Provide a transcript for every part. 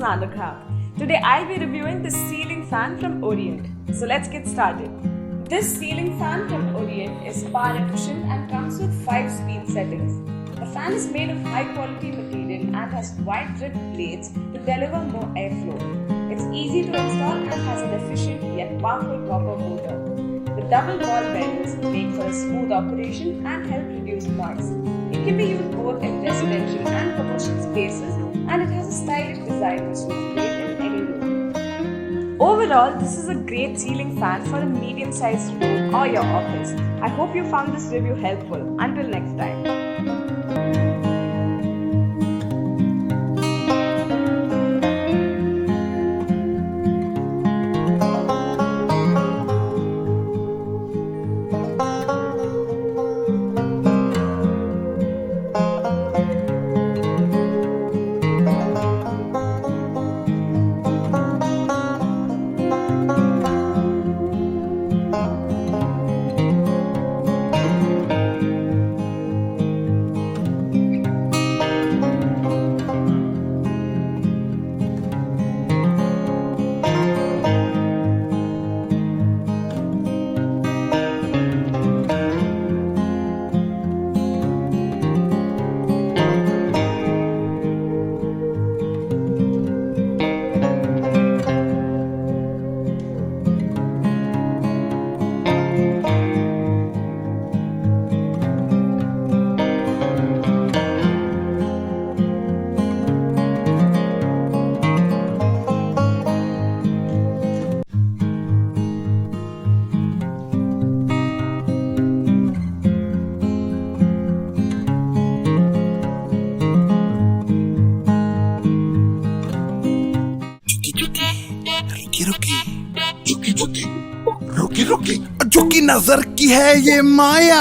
Manukha. Today I'll be reviewing the ceiling fan from Orient. So let's get started. This ceiling fan from Orient is power efficient and comes with 5 speed settings. The fan is made of high quality material and has wide dripped blades to deliver more airflow. It's easy to install and has an efficient yet powerful copper motor. The double ball bearings make for a smooth operation and help reduce noise. It can be used both in residential and commercial spaces, and it has a stylish design which looks great in any room. Overall, this is a great ceiling fan for a medium-sized room or your office. I hope you found this review helpful. Until next time. रुकी नजर की है ये माया,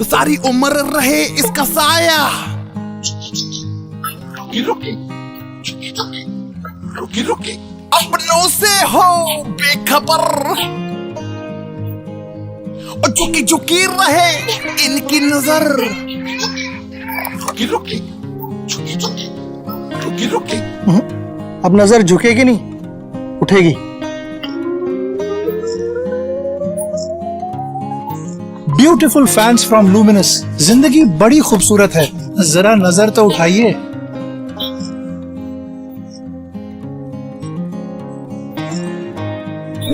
सारी उम्र रहे इसका साया। रुकी अपनों से हो बेखबर, और झुकी रहे इनकी नजर। रुकी अब नजर झुकेगी नहीं, उठेगी। Beautiful fans from luminous. जिंदगी बड़ी खूबसूरत है, जरा नजर तो उठाइए।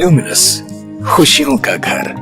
लूमिनस, खुशियों का घर।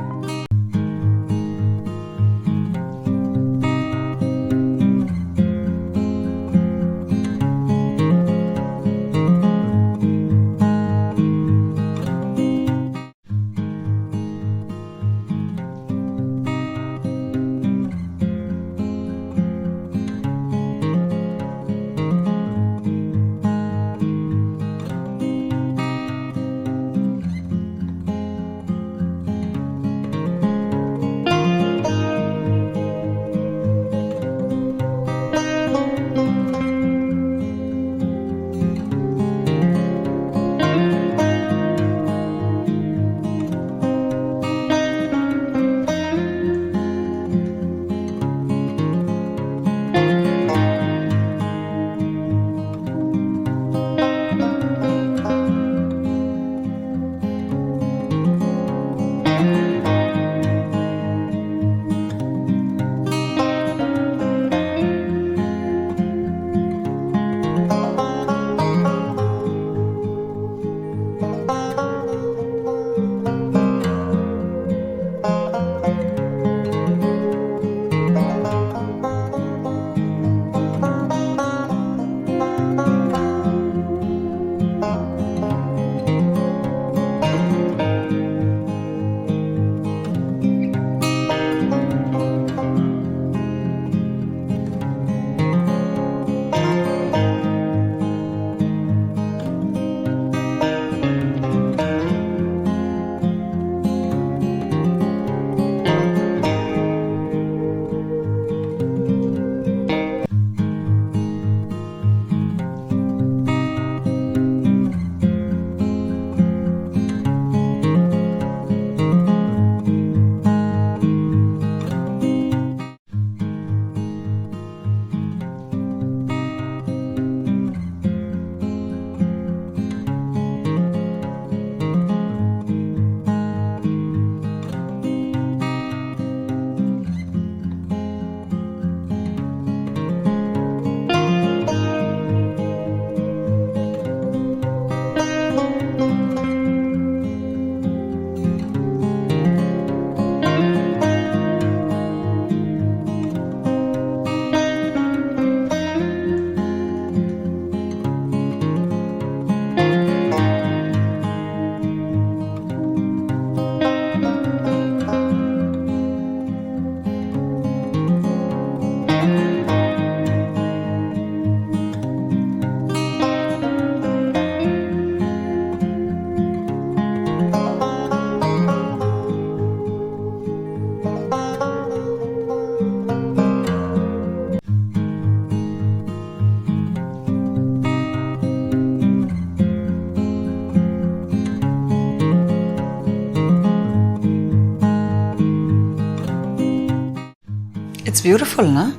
ब्यूटीफुल ना?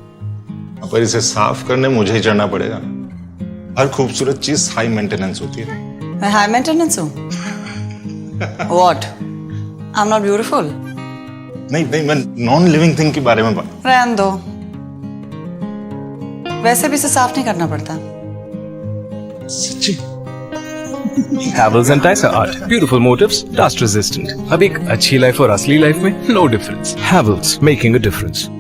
पर इसे साफ करने मुझे ही चढ़ना पड़ेगा। हर खूबसूरत चीज हाई मेंटेनेंस होती है। मैं हाई मेंटेनेंस हूँ? What? I'm not beautiful? नहीं मैं नॉन लिविंग थिंग के बारे में बात। रहने दो। वैसे भी इसे साफ नहीं करना पड़ता। सच्ची? Havells Enticer art. Beautiful motifs, dust resistant. अब एक अच्छी लाइफ और असली लाइफ में no difference. Havells, making a difference.